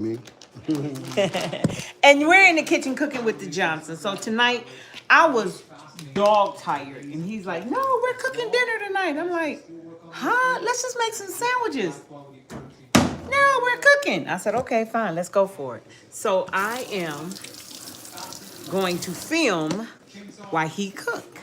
Me. And we're in the kitchen cooking with the Johnsons. So tonight, I was dog tired, and he's like, "No, we're cooking dinner tonight." I'm like, "Huh? Let's just make some sandwiches." No, we're cooking. I said, "Okay, fine, let's go for it." So I am going to film while he cook.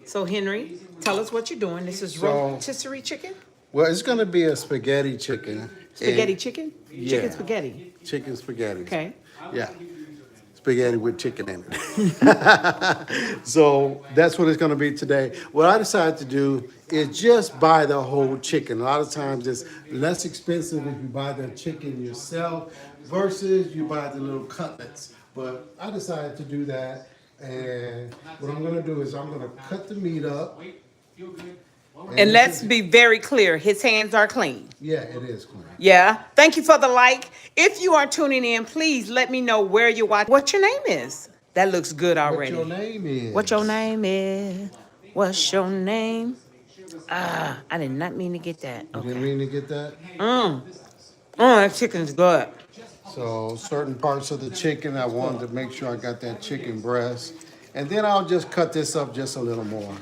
So Henry, tell us what you're doing. This is rotisserie chicken. Well, it's going to be a spaghetti chicken. Spaghetti chicken? Yeah. Chicken spaghetti. Chicken spaghetti. Okay. Yeah. Spaghetti with chicken in it. So that's what it's going to be today. What I decided to do is just buy the whole chicken. A lot of times it's less expensive if you buy the chicken yourself versus you buy the little cutlets. But I decided to do that. And what I'm going to do is I'm going to cut the meat up. And let's be very clear, his hands are clean. Yeah, it is clean. Yeah. Thank you for the like. If you are tuning in, please let me know where you're watching. What your name is. That looks good already. What your name is. What your name is. What's your name? I did not mean to get that. You Okay. didn't mean to get that? That chicken's good. So certain parts of the chicken, I wanted to make sure I got that chicken breast. And then I'll just cut this up just a little more.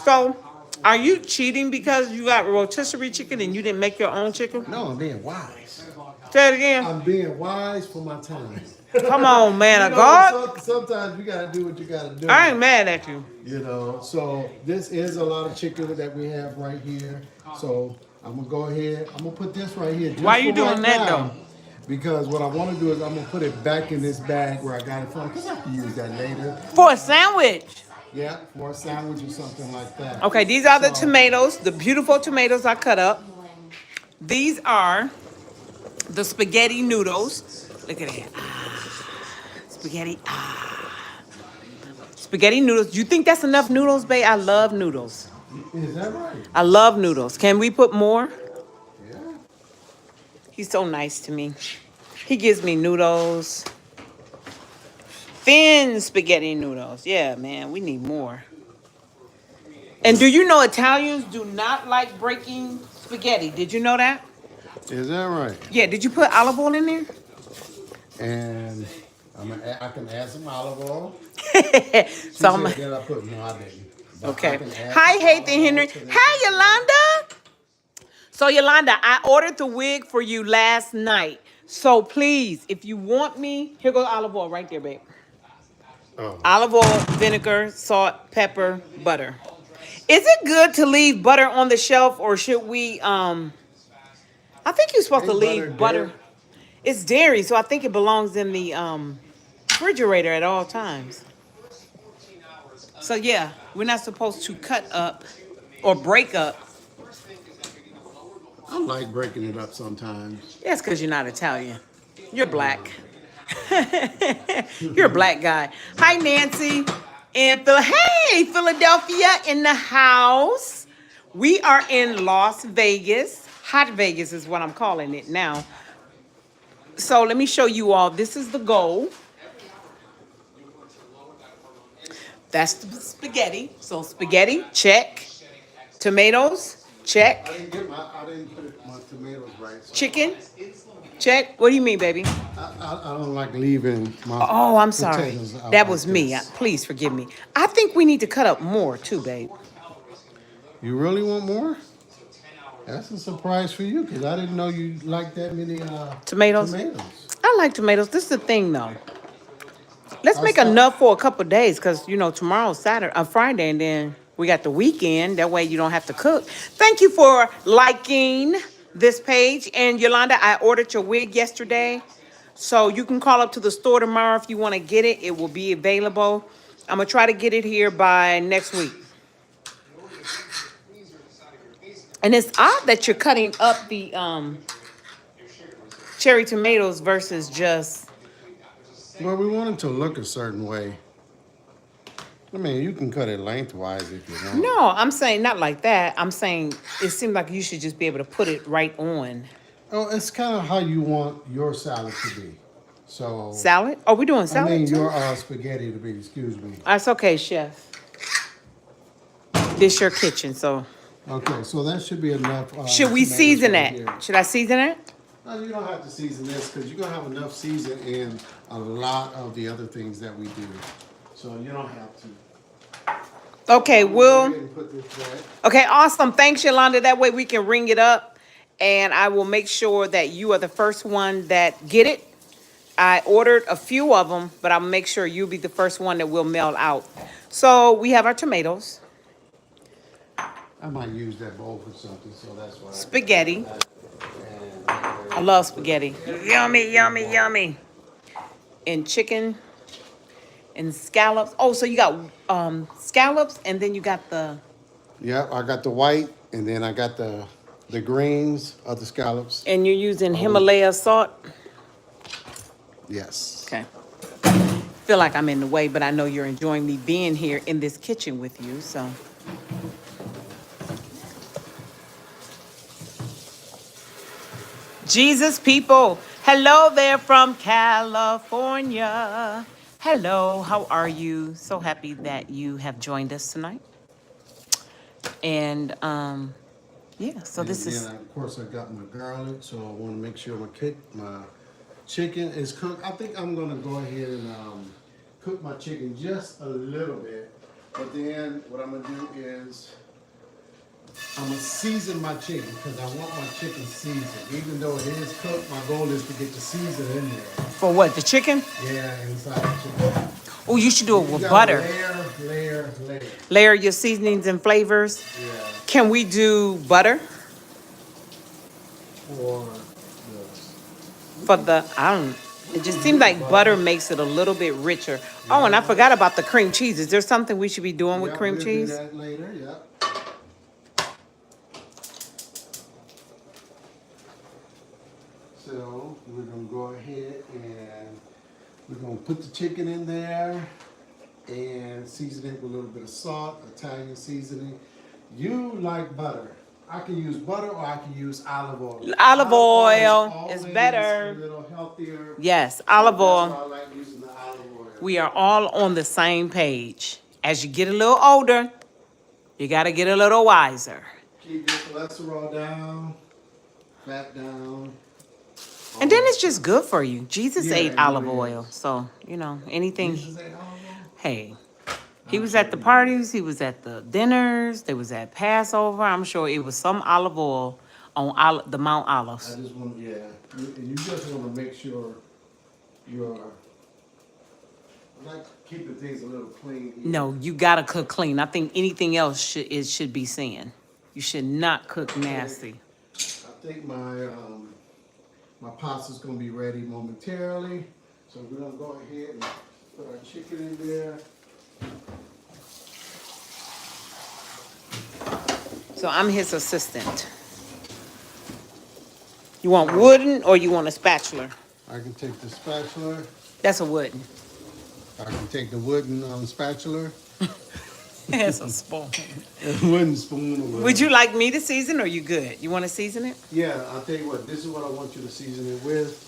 So, are you cheating because you got rotisserie chicken and you didn't make your own chicken? No, I'm being wise. Say it again. I'm being wise for my time. Come on, man of You know, God. sometimes you gotta do what you gotta do. I ain't mad at you. You know, so this is a lot of chicken that we have right here. So I'm gonna go ahead. I'm gonna put this right here. Why you doing that though? Because what I want to do is I'm gonna put it back in this bag where I got it from. Because I can use that later. For a sandwich. Yeah, for a sandwich or something like that. Okay, these are the tomatoes, the beautiful tomatoes I cut up. These are the spaghetti noodles. Look at that. Spaghetti. Spaghetti noodles. Do you think that's enough noodles, babe? I love noodles. Is that right? I love noodles. Can we put more? Yeah. He's so nice to me. He gives me noodles. Thin spaghetti noodles. Yeah, man, we need more. And do you know Italians do not like breaking spaghetti? Did you know that? Is that right? Yeah, did you put olive oil in there? And I can add some olive oil. So I'm Then I put no, I didn't. But okay. I can add Hi, some Hathan olive oil Henry. to this. Hi, Yolanda. So, Yolanda, I ordered the wig for you last night. So, please, if you want me, here goes olive oil right there, babe. Oh. Olive oil, vinegar, salt, pepper, butter. Is it good to leave butter on the shelf, or should we, I think you're supposed to Ain't leave butter. dairy? It's dairy, so I think it belongs in the refrigerator at all times. So yeah, we're not supposed to cut up or break up. I like breaking it up sometimes. That's because you're not Italian. You're black. You're a black guy. Hi, Nancy. And hey, Philadelphia in the house. We are in Las Vegas. Hot Vegas is what I'm calling it now. So let me show you all. This is the goal. That's the spaghetti. So spaghetti, check. Tomatoes, check. I didn't put my tomatoes right. So Chicken, check. What do you mean, baby? I don't like leaving my Oh, I'm sorry. potatoes out That like was me. this. Please forgive me. I think we need to cut up more too, babe. You really want more? That's a surprise for you because I didn't know you liked that many Tomatoes? tomatoes. I like tomatoes. This is the thing, though. Let's make I'll stop. enough for a couple of days because, tomorrow's Friday, and then we got the weekend. That way you don't have to cook. Thank you for liking this page. And Yolanda, I ordered your wig yesterday. So you can call up to the store tomorrow if you want to get it. It will be available. I'm going to try to get it here by next week. And it's odd that you're cutting up the cherry tomatoes versus just... Well, we want it to look a certain way. I mean, you can cut it lengthwise if you want. No, I'm saying not like that. I'm saying it seems like you should just be able to put it right on. Oh, it's kind of how you want your salad to be. So Salad? Oh, we doing I salad mean, too? your spaghetti to be. Excuse me. That's okay, chef. This your kitchen, so Okay, so that should be enough. Should we tomatoes season right it? here. Should I season it? No, you don't have to season this because you're gonna have enough season in a lot of the other things that we do. So you don't have to. Okay, Go we'll. ahead and put this back. Okay, awesome. Thanks, Yolanda. That way we can ring it up, and I will make sure that you are the first one that get it. I ordered a few of them, but I'll make sure you'll be the first one that we'll mail out. So we have our tomatoes, I might use that bowl for something, so that's why. spaghetti. And I love spaghetti. Yummy, yummy, yummy. And chicken and scallops. Oh, so you got scallops, and then you got the. yeah, I got the white, and then I got the greens of the scallops. And you're using Himalaya salt. Yes. Okay. Feel like I'm in the way, but I know you're enjoying me being here in this kitchen with you, so. Jesus people, hello there from California. Hello, how are you? So happy that you have joined us tonight. And yeah, so this And is then, of course, I got my garlic, so I want to make sure my chicken is cooked. I think I'm gonna go ahead and cook my chicken just a little bit, but then what I'm gonna do is I'm gonna season my chicken because I want my chicken seasoned. Even though it is cooked, my goal is to get the season in there. for what, the chicken? Yeah, inside the chicken. Oh, you should do it You with gotta butter. Layer. Layer your seasonings and flavors. Yeah. Can we do butter For for the, I don't, it just seems like butter makes it a little bit richer. Oh, and I forgot about the cream cheese. Is there something we should be doing with cream we'll cheese? do that later. Yeah. So we're gonna go ahead and we're gonna put the chicken in there and season it with a little bit of salt, Italian seasoning. You like butter. I can use butter or I can use olive oil. Olive oil is always better. A little healthier. Yes, olive oil. That's why I like using the olive oil. We are all on the same page. As you get a little older, you gotta get a little wiser. Keep your cholesterol down, fat down. And then it's just good for you. Jesus Yeah, ate it olive really oil. is. So, you know, anything. Jesus ate olive oil? Hey, he was at the parties, he was at the dinners, they was at Passover. I'm sure it was some olive oil on the Mount I Olives. just want, yeah, you just want to make sure you're, I like keeping things a little clean here. No, you gotta cook clean. I think anything else should be sin. You should not cook nasty. I think my pasta's gonna be ready momentarily, so we're gonna go ahead and put our chicken in there. So I'm his assistant. You want wooden or you want a spatula? I can take the spatula, That's a wooden. I can take the wooden spatula, That's a spoon. wooden spoon or whatever. Would you like me to season or you good? You want to season it? Yeah, I'll tell you what, this is what I want you to season it with.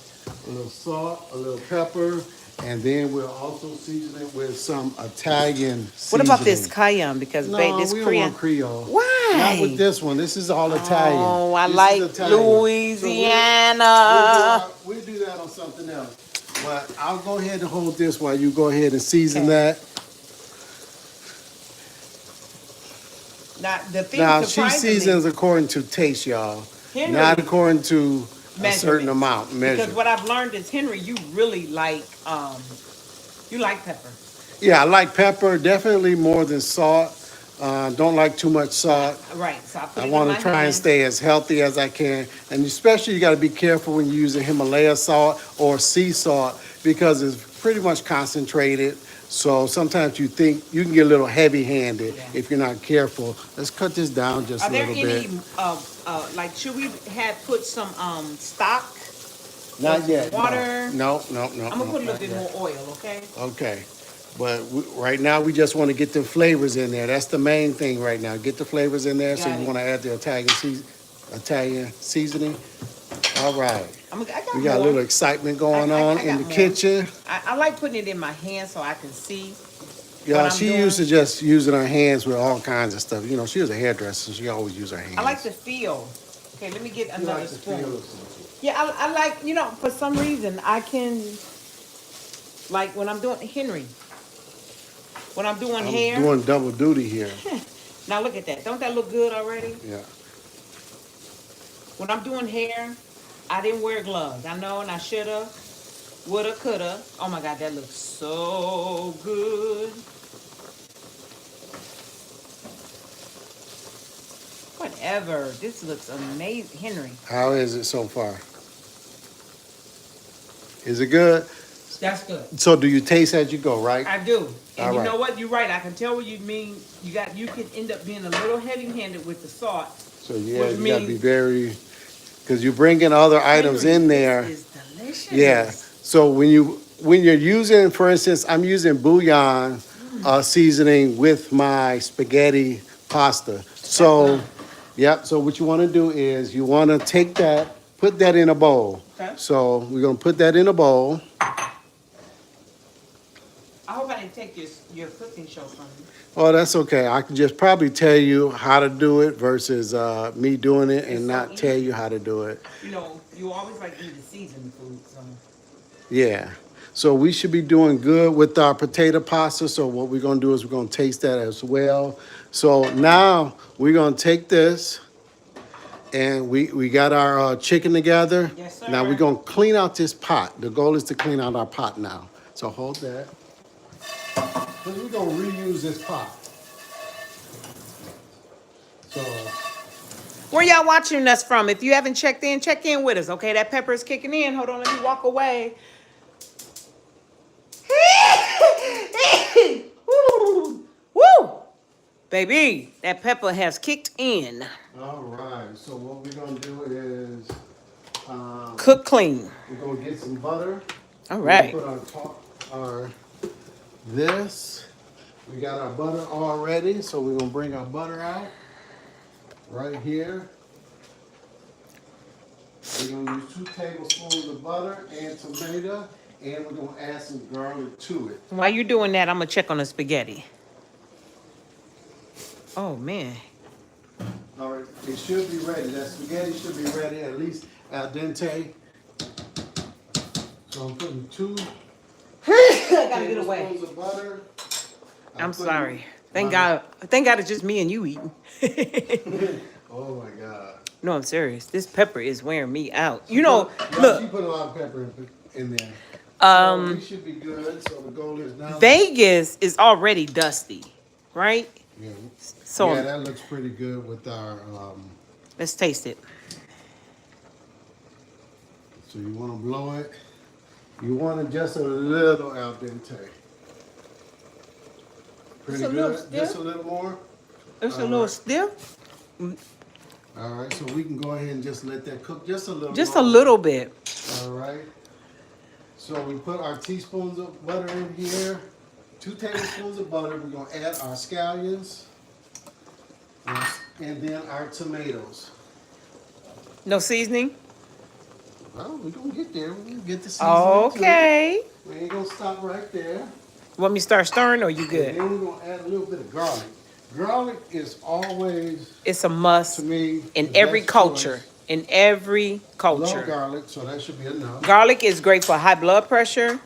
A little salt, a little pepper, and then we'll also season it with some Italian seasoning. What about this cayenne? Because No, this we don't Korean. want Creole. Why? Not with this one. This is all Italian. Oh, I This is like Italian. Louisiana. So we'll do that on something else. But I'll go ahead and hold this while you go ahead and season Okay. that. Now, the thing Now, she surprisingly- seasons according to taste, y'all. Henry- Not according to a certain Measurements. amount, measure. Because what I've learned is, Henry, you really like pepper. Yeah, I like pepper, definitely more than salt. Don't like too much salt. Right, so I put I it want in to my try and hand. stay as healthy as I can. And especially you got to be careful when you're using Himalaya salt or sea salt because it's pretty much concentrated. So sometimes you think you can get a little heavy-handed Yeah. if you're not careful. Let's cut this down just Are a there little any, bit. like, should we have put some stock? Not yet. no. water? No. I'm gonna put a little not bit yet. more oil, okay? Okay. But right now, we just want to get the flavors in there. That's the main thing right now. Get the flavors in there. So Got you it. want to add the Italian seasoning. All right. I got We got a more. little excitement going I on got in the more. kitchen. I like putting it in my hand so I can see. Yeah, she used to just using her hands with all kinds of stuff. You know, she was a hairdresser, so she always used her hands. I like the feel. Okay, let me get You another like the spoon. feel of something. Yeah, I like, you know, for some reason I can, like when I'm doing Henry, when I'm doing I'm hair. doing double duty here. Now look at that. Don't that look good already? Yeah. When I'm doing hair, I didn't wear gloves. I know, and I shoulda, woulda, coulda. Oh my God, that looks so good. Whatever. This looks amazing, Henry. How is it so far? Is it good? That's good. So do you taste as you go, right? I do. And All you right. know what? You're right. I can tell what you mean. You can end up being a little heavy-handed with the salt. So yeah, Which you gotta be means- very, because you bring in other items Henry, in there. This is delicious. Yeah. So when you're using, for instance, I'm using bouillon seasoning with my spaghetti pasta. So, yep. So what you want to do is you want to take that, put that in a bowl. Okay. So we're gonna put that in a bowl. I hope I didn't take your cooking show from you. Oh, that's okay. I can just probably tell you how to do it versus me doing it and It's so not tell easy. you how to do it. You know, you always like me to season the food, so. Yeah. So we should be doing good with our potato pasta. So what we're gonna do is we're gonna taste that as well. So now we're gonna take this and we got our chicken together. Yes, sir. Now we're gonna clean out this pot. The goal is to clean out our pot now. So hold that. Because we're gonna reuse this pot. So Where y'all watching us from? If you haven't checked in, check in with us. Okay, that pepper is kicking in. Hold on, let me walk away. Woo! Baby, that pepper has kicked in. all right. So what we're gonna do is Cook clean. we're gonna get some butter. All We're right. gonna put our this. We got our butter all ready, so we're gonna bring our butter out right here. We're gonna use 2 tablespoons of butter and tomato, and we're gonna add some garlic to it. While you're doing that, I'm gonna check on the spaghetti. Oh man. All right, it should be ready. That spaghetti should be ready, at least al dente. So I'm putting 2 I gotta get away. tablespoons of butter. I'm putting sorry. Thank my- God. Thank God it's just me and you eating. Oh my God. No, I'm serious. This pepper is wearing me out. You know, Yeah, look, she put a lot of pepper in there. So we should be good. So the goal is now. Vegas is already dusty, right? Yeah. So Yeah, that looks pretty good with our. let's taste it. So you want to blow it. You want it just a little al dente. Pretty Just a little good. stiff? Just a little more. It's a little stiff. All right. So we can go ahead and just let that cook just a little. Just a longer. little bit. All right. So we put our teaspoons of butter in here. 2 tablespoons of butter. We're gonna add our scallions. And then our tomatoes. No seasoning? Well, we're gonna get there. We're gonna get the seasoning too. Okay. We ain't gonna stop right there. Want me to start stirring or you And good? then we're gonna add a little bit of garlic. Garlic is always, It's a must to me, in the every best culture. choice. In every Love culture. garlic, so that should be enough. Garlic is great for high blood pressure.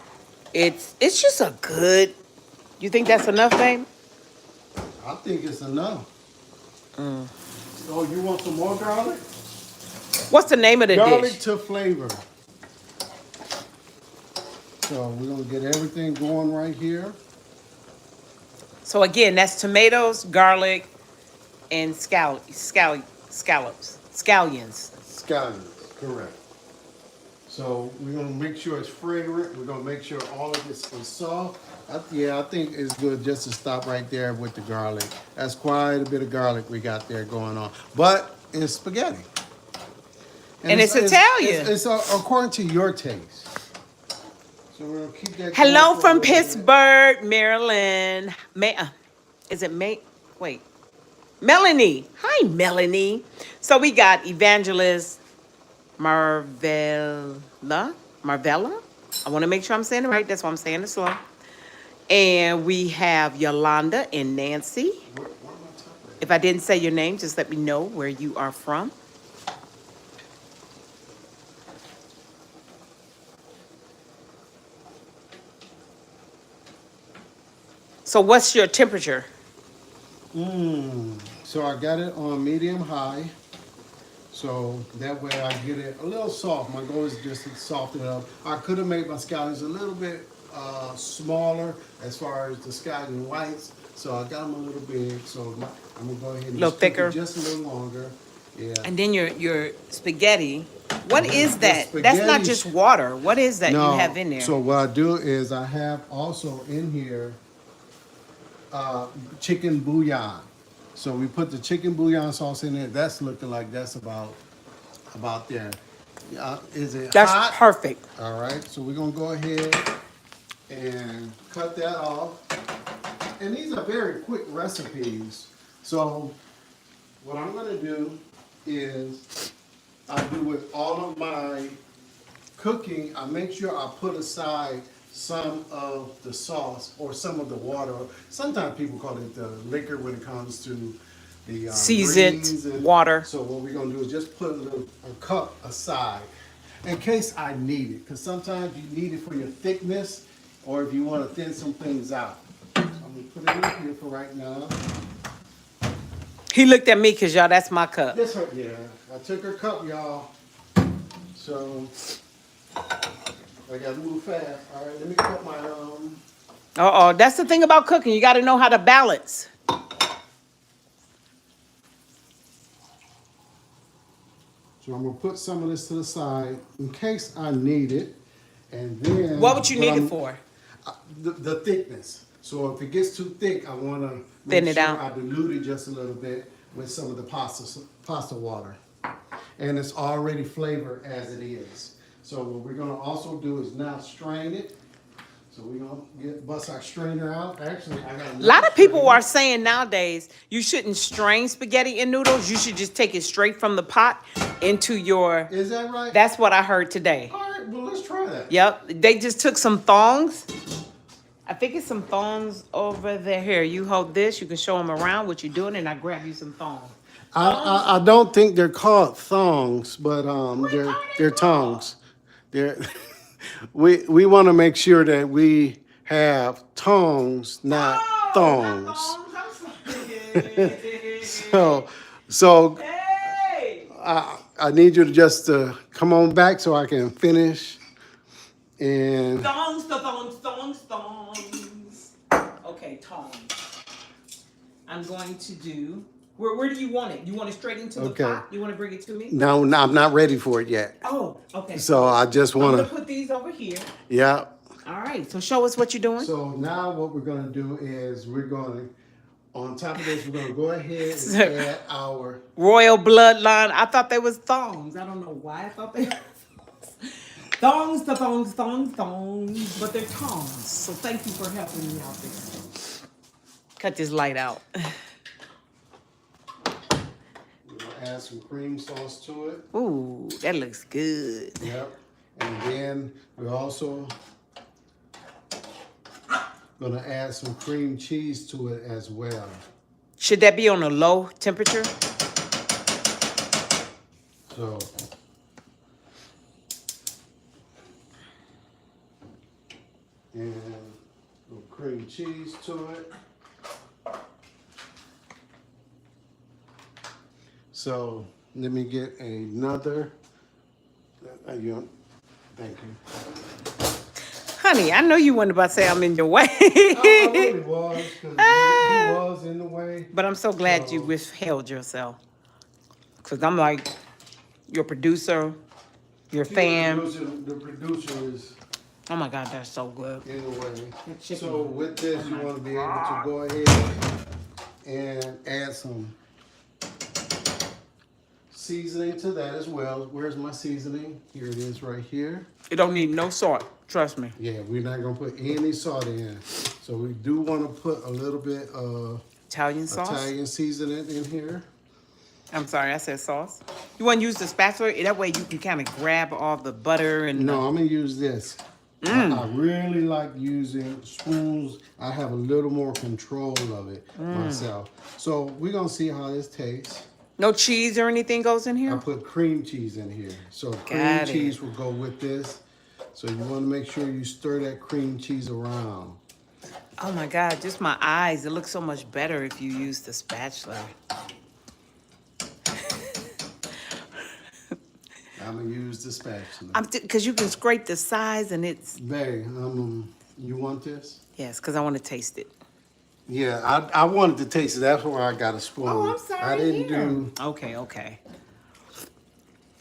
It's just a good. You think that's enough, babe? I think it's enough. Oh, you want some more garlic? What's the name of the Garlic dish? to flavor. So we're gonna get everything going right here. So again, that's tomatoes, garlic, and scallions. Scallions, correct. So we're gonna make sure it's fragrant. We're gonna make sure all of this is soft. I think it's good just to stop right there with the garlic. That's quite a bit of garlic we got there going on. But it's spaghetti. And it's Italian. It's according to your taste. So we're gonna keep that. Hello going for a from little bit. Pittsburgh, Maryland. Is it May? Wait. Melanie. Hi, Melanie. So we got Evangelist Marvella. I want to make sure I'm saying it right. That's why I'm saying it slow. And we have Yolanda and Nancy. If I didn't say your name, just let me know where you are from. So what's your temperature? So I got it on medium high. So that way I get it a little soft. My goal is just to soften it up. I could have made my scallions a little bit smaller as far as the scallion whites. So I got them a little big. So I'm gonna go ahead and Little just cook thicker. it just a little longer. Yeah. And then your spaghetti. What is that? The That's not spaghetti- just water. What is that you have in there? So what I do is I have also in here chicken bouillon. So we put the chicken bouillon sauce in there. That's looking like that's about there. Is it That's hot? perfect. All right. So we're gonna go ahead and cut that off. And these are very quick recipes. So what I'm gonna do is I do with all of my cooking, I make sure I put aside some of the sauce or some of the water. Sometimes people call it the liquor when it comes to the greens Seasoned water. So what we're gonna do is just put a cup aside in case I need it. Because sometimes you need it for your thickness or if you want to thin some things out. So I'm gonna put it in here for right now. He looked at me because y'all, that's my cup. This her, yeah. I took her cup, y'all. So I gotta move fast. All right, let me cut my Uh-oh, that's the thing about cooking. You got to know how to balance. So I'm gonna put some of this to the side in case I need it, and then. What would you need I'm- it for? The thickness. So if it gets too thick, I wanna Thin make it sure out. I dilute it just a little bit with some of the pasta water, and it's already flavored as it is. So what we're gonna also do is now strain it. So we're gonna bust our strainer out. Actually, I got A lot of people strainer. are saying nowadays you shouldn't strain spaghetti and noodles. You should just take it straight from the pot into your. Is that right? That's what I heard today. All right. Well, let's try that. Yep. They just took some thongs. I think it's some thongs over there. Here, you hold this. You can show them around what you're doing, and I grab you some thongs. I don't think they're called thongs, but they're tongs. They're we want to make sure that we have tongs, not thongs. So Hey! I need you to just come on back so I can finish. And Thongs, thongs, thongs, thongs. Okay, tongs. I'm going to do. Where do you want it? You want it straight into the Okay. pot? You want to bring it to me? no, I'm not ready for it yet. Oh, okay. So I just I'm want gonna to, put these over here. yeah. All right. So show us what you're doing. So now what we're gonna do is on top of this, we're gonna go ahead and add our. Royal bloodline. I thought they was thongs. I don't know why I thought they were thongs, thongs, thongs, thongs. But they're tongs. So thank you for helping me out there. Cut this light out. We're gonna add some cream sauce to it. Ooh, that looks good. Yep. And then we're also gonna add some cream cheese to it as well. Should that be on a low temperature? So. And a little cream cheese to it. So let me get another. Thank you. Honey, I know you weren't about to say I'm in your way. I really was, because he was in the way. But I'm so glad you withheld yourself. Because I'm like your producer, your fan. The producer is Oh my God, that's so good. in the way. chicken. So with this, you want to be able to go ahead and add some seasoning to that as well. Where's my seasoning? Here it is right here. It don't need no salt. Trust me. Yeah, we're not gonna put any salt in. So we do want to put a little bit of Italian sauce. Italian seasoning in here. I'm sorry, I said sauce. You want to use the spatula? That way you can kind of grab all the butter and No, I'm gonna use this. I really like using spoons. I have a little more control of it myself. So we're gonna see how this tastes. No cheese or anything goes in I here? put cream cheese in here. So cream Got it. cheese will go with this. So you wanna make sure you stir that cream cheese around. Oh my God, just my eyes. It looks so much better if you use the spatula. I'm gonna use the spatula. Because you can scrape the sides and it's... Babe, you want this? Yes, because I want to taste it. Yeah, I wanted to taste it. That's why I got a spoon. Oh, I'm sorry. I didn't do. Okay, okay.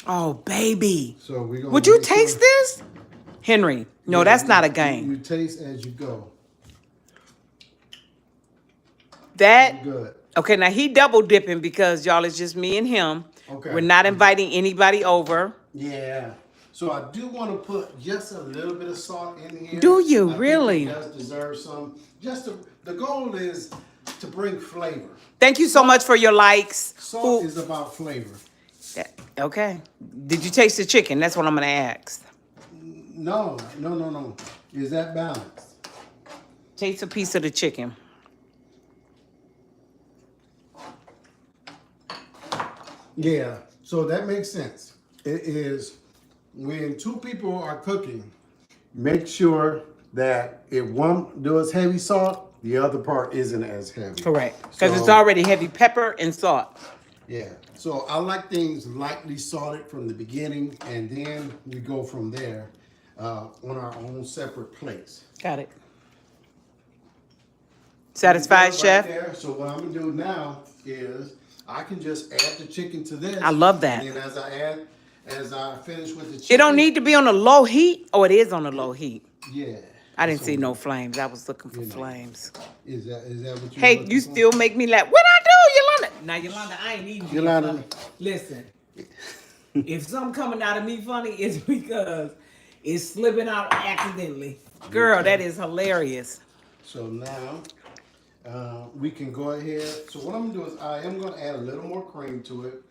Oh, baby. So we gonna. Would you make taste sure- this? Henry, no, Yeah, that's not a You game. taste as you go. That... Good. Okay, now he double dipping because y'all, it's just me and him. Okay. We're not inviting anybody over. Yeah. So I do want to put just a little bit of salt in here. Do you I think really? it does deserve some. The goal is to bring flavor. Thank you so much for your likes. Salt is about flavor. Okay. Did you taste the chicken? That's what I'm going to ask. No. Is that balanced? Taste a piece of the chicken. Yeah. So that makes sense. It is when two people are cooking, make sure that if one does heavy salt, the other part isn't as heavy. Correct. Because it's So- already heavy pepper and salt. Yeah. So I like things lightly salted from the beginning, and then we go from there on our own separate plates. Got it. Satisfied, Right chef? there. So what I'm gonna do now is I can just add the chicken to this. I love that. And then as I finish with the chicken. It don't need to be on a low heat. Oh, it is on a low heat. Yeah. I didn't So, see no flames. I was looking for You know. flames. Is that what you? Hey, looking you for? still make me laugh. What I do, Yolanda? Now, Yolanda, I ain't eating Yolanda. funny. Listen, if something coming out of me funny, it's because it's slipping out accidentally. Girl, that is hilarious. So now we can go ahead. So what I'm gonna do is I am gonna add a little more cream to it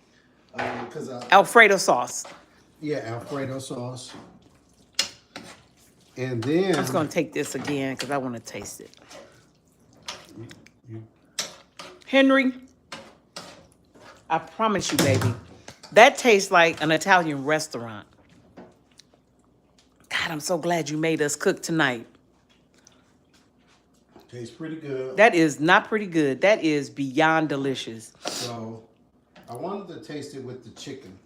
because Alfredo sauce. Alfredo sauce. And then I'm just gonna take this again because I want to taste it. Henry, I promise you, baby, that tastes like an Italian restaurant. God, I'm so glad you made us cook tonight. tastes pretty good. That is not pretty good. That is beyond delicious. So I wanted to taste it with the chicken.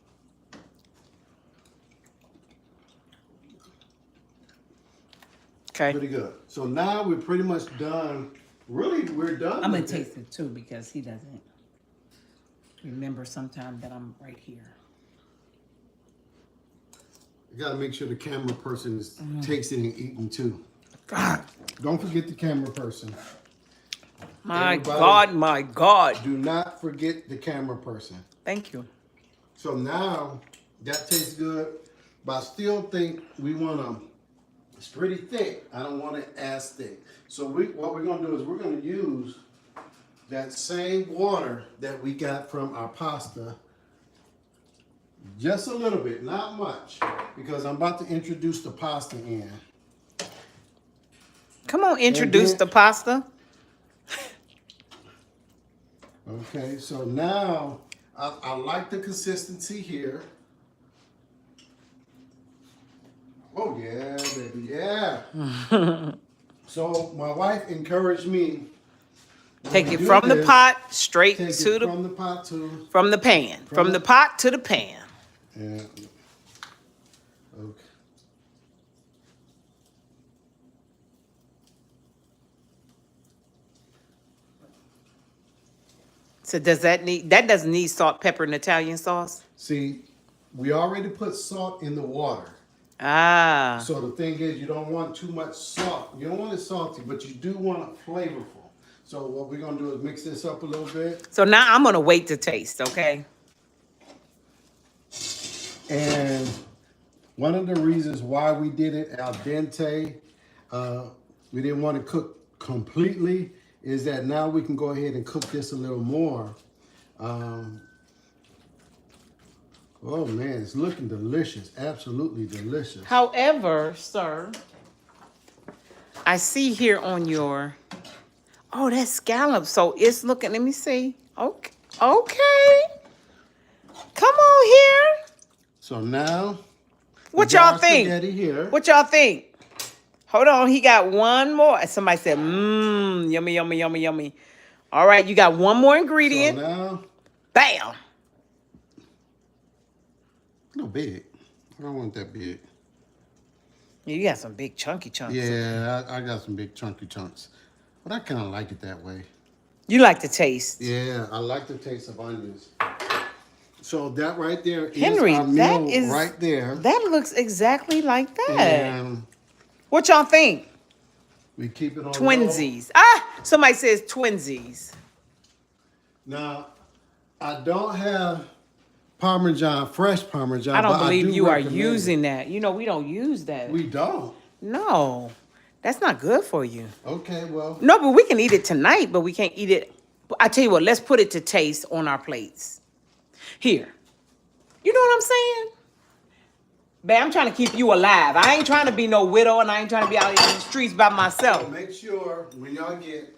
Okay. Pretty good. So now we're pretty much done. Really, we're done. I'm gonna with it. taste it too because he doesn't remember sometime that I'm right here. You gotta make sure the camera person is tasting and eating too. God, Don't forget the camera person. my Everybody- God, my God. Do not forget the camera person. Thank you. So now that tastes good, but I still think we wanna, it's pretty thick. I don't want it as thick. So what we're gonna do is we're gonna use that same water that we got from our pasta. Just a little bit, not much, because I'm about to introduce the pasta in. Come on, introduce then- the pasta. Okay, so now I like the consistency here. Oh yeah, baby, yeah. So my wife encouraged me. when Take we it do from the this, pot straight Take to it the from the pot to. from the pan. From the pot to the pan. Yeah. Okay. So does that doesn't need salt, pepper, and Italian sauce? See, we already put salt in the water. Ah. So the thing is, you don't want too much salt. You don't want it salty, but you do want it flavorful. So what we're gonna do is mix this up a little bit. So now I'm gonna wait to taste, okay? And one of the reasons why we did it al dente, we didn't want to cook completely, is that now we can go ahead and cook this a little more. Oh man, it's looking delicious, absolutely delicious. However, sir, I see here on your, oh, that's scallop. So it's looking, let me see. Okay. Okay. Come on here. So now, What we got y'all our think? spaghetti here. What y'all think? Hold on, he got one more. Somebody said, yummy, yummy, yummy, yummy. All right, you got one more So ingredient. now, Bam. no big. I don't want that big. You got some big chunky chunks. Yeah, I got some big chunky chunks. But I kind of like it that way. You like the taste. Yeah, I like the taste of onions. So that right there is Henry, our that meal is right there. That looks exactly like that. And What y'all think? we keep it on low. Twinsies. Ah, somebody says twinsies. Now, I don't have Parmesan, fresh Parmesan. I don't but believe do you are recommend using it. that. You know, we don't use that. We don't. No, that's not good for you. Okay, well. No, but we can eat it tonight, but we can't eat it. I tell you what, let's put it to taste on our plates. Here. You know what I'm saying? Babe, I'm trying to keep you alive. I ain't trying to be no widow, and I ain't trying to be out in the streets by myself. Make sure when y'all get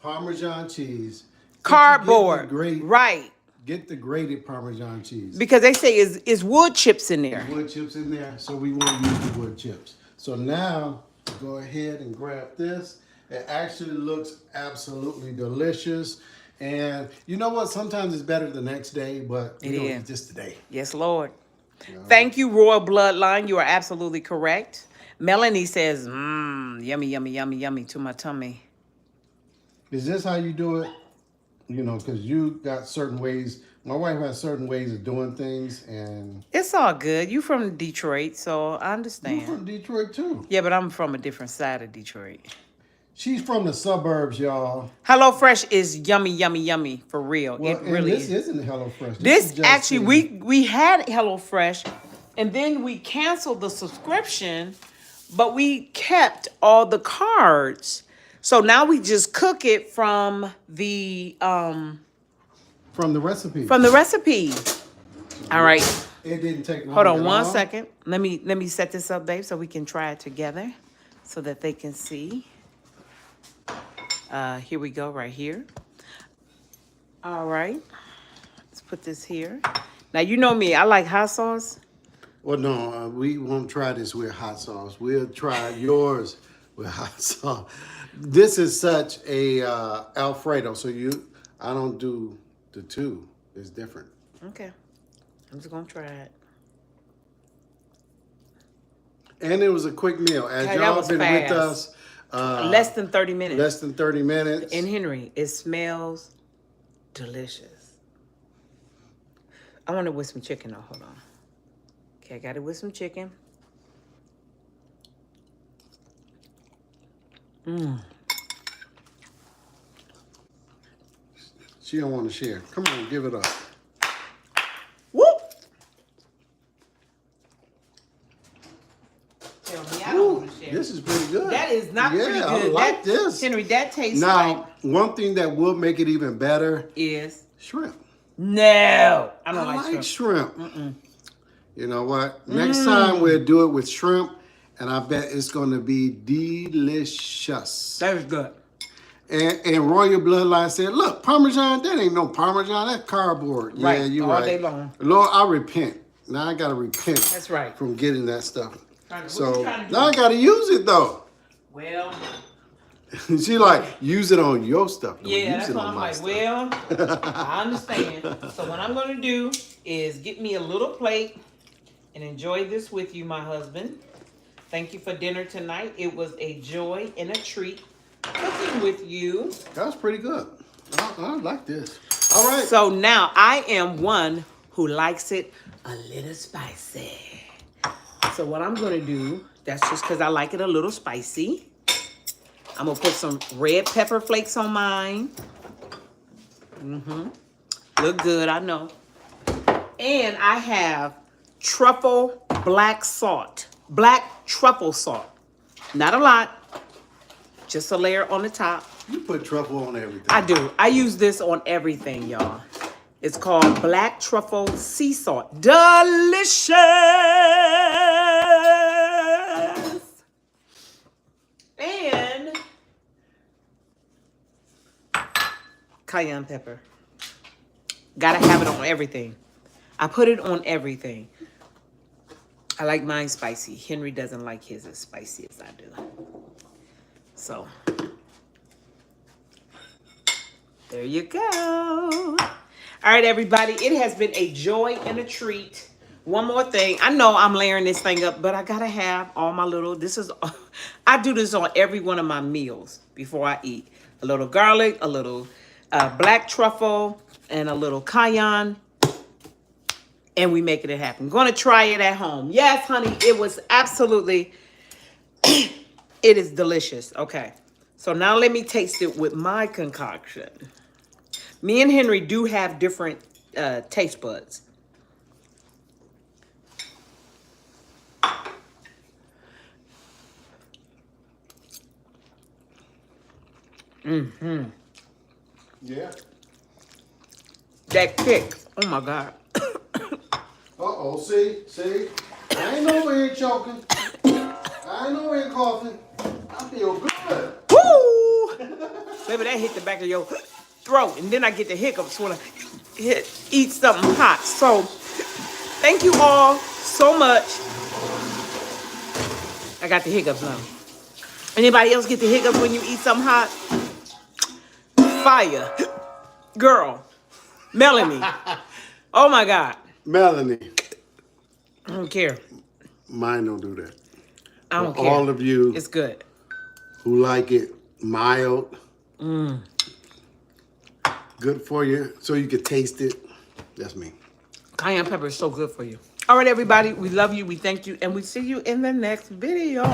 Parmesan cheese, Cardboard. Right. Get the grated Parmesan cheese. Because they say is wood chips in there. Wood chips in there, so we won't use the wood chips. So now, go ahead and grab this. It actually looks absolutely delicious. And you know what? Sometimes it's better the next day, but we don't eat this today. Yes, Lord. Thank you, Royal Bloodline. You are absolutely correct. Melanie says, yummy, yummy, yummy, yummy to my tummy. Is this how you do it? You know, because you got certain ways. My wife has certain ways of doing things, and It's all good. You from Detroit, so I understand. you're from Detroit too. Yeah, but I'm from a different side of Detroit. She's from the suburbs, y'all. HelloFresh is yummy, yummy, yummy for real. Well, It really this is. isn't HelloFresh. This is just actually, the- we had HelloFresh, and then we canceled the subscription, but we kept all the cards. So now we just cook it from the recipe. From the recipe. All right. It didn't take long. Hold on at one all. second. Let me set this up, babe, so we can try it together so that they can see. Here we go, right here. All right. Let's put this here. Now, you know me. I like hot sauce. Well, no, we won't try this with hot sauce. We'll try yours with hot sauce. This is such a Alfredo, so I don't do the two. It's different. Okay. I'm just going to try it. And it was a quick meal. As Okay, that y'all was been with fast. us, Less than 30 minutes. less than 30 minutes. And Henry, it smells delicious. I want it with some chicken though. Hold on. Okay, I got it with some chicken. She don't want to share. Come on, give it up. Whoop! Tell me I don't want to share. This is pretty good. That is not pretty good. I like this. Henry, that tastes Now, like one thing that will make it even better, is shrimp. no. I don't I like like shrimp. shrimp. You know what? Next time we'll do it with shrimp, and I bet it's going to be delicious. That is good. And Royal Bloodline said, look, Parmesan, that ain't no Parmesan, that's cardboard. Right, Yeah, you're all right. day long. Lord, I repent. Now I got to repent. That's right. From getting that stuff. What you So trying to do? now I got to use it, though. Well, She like, use it on your stuff. Don't yeah, use that's it why on I'm my like, stuff. well, I understand. So what I'm going to do is get me a little plate and enjoy this with you, my husband. Thank you for dinner tonight. It was a joy and a treat cooking with you. That was pretty good. I like this. All right. So now I am one who likes it a little spicy. So what I'm going to do, that's just because I like it a little spicy. I'm going to put some red pepper flakes on mine. Look good, I know. And I have truffle black salt. Black truffle salt. Not a lot. Just a layer on the top. You put truffle on everything. I do. I use this on everything, y'all. It's called black truffle sea salt. Delicious! And cayenne pepper. Gotta have it on everything. I put it on everything. I like mine spicy. Henry doesn't like his as spicy as I do. So, there you go. All right, everybody. It has been a joy and a treat. One more thing. I know I'm layering this thing up, but I gotta have all my little, I do this on every one of my meals before I eat. A little garlic, a little black truffle, and a little cayenne. And we making it happen. Gonna try it at home. Yes, honey, it was absolutely, it is delicious. Okay, so now let me taste it with my concoction. Me and Henry do have different taste buds. Yeah. That kick. Oh my God. Uh-oh, see? I ain't over here choking. I ain't over here coughing. I feel good. Woo! Baby, that hit the back of your throat. And then I get the hiccups when I eat something hot. So, thank you all so much. I got the hiccups now. Anybody else get the hiccups when you eat something hot? Fire. Girl. Melanie. Oh my God. Melanie. I don't care. Mine don't do that. I don't For care. all of you It's good. who like it mild, good for you, so you can taste it. That's me. Cayenne pepper is so good for you. All right, everybody. We love you. We thank you. And we see you in the next video.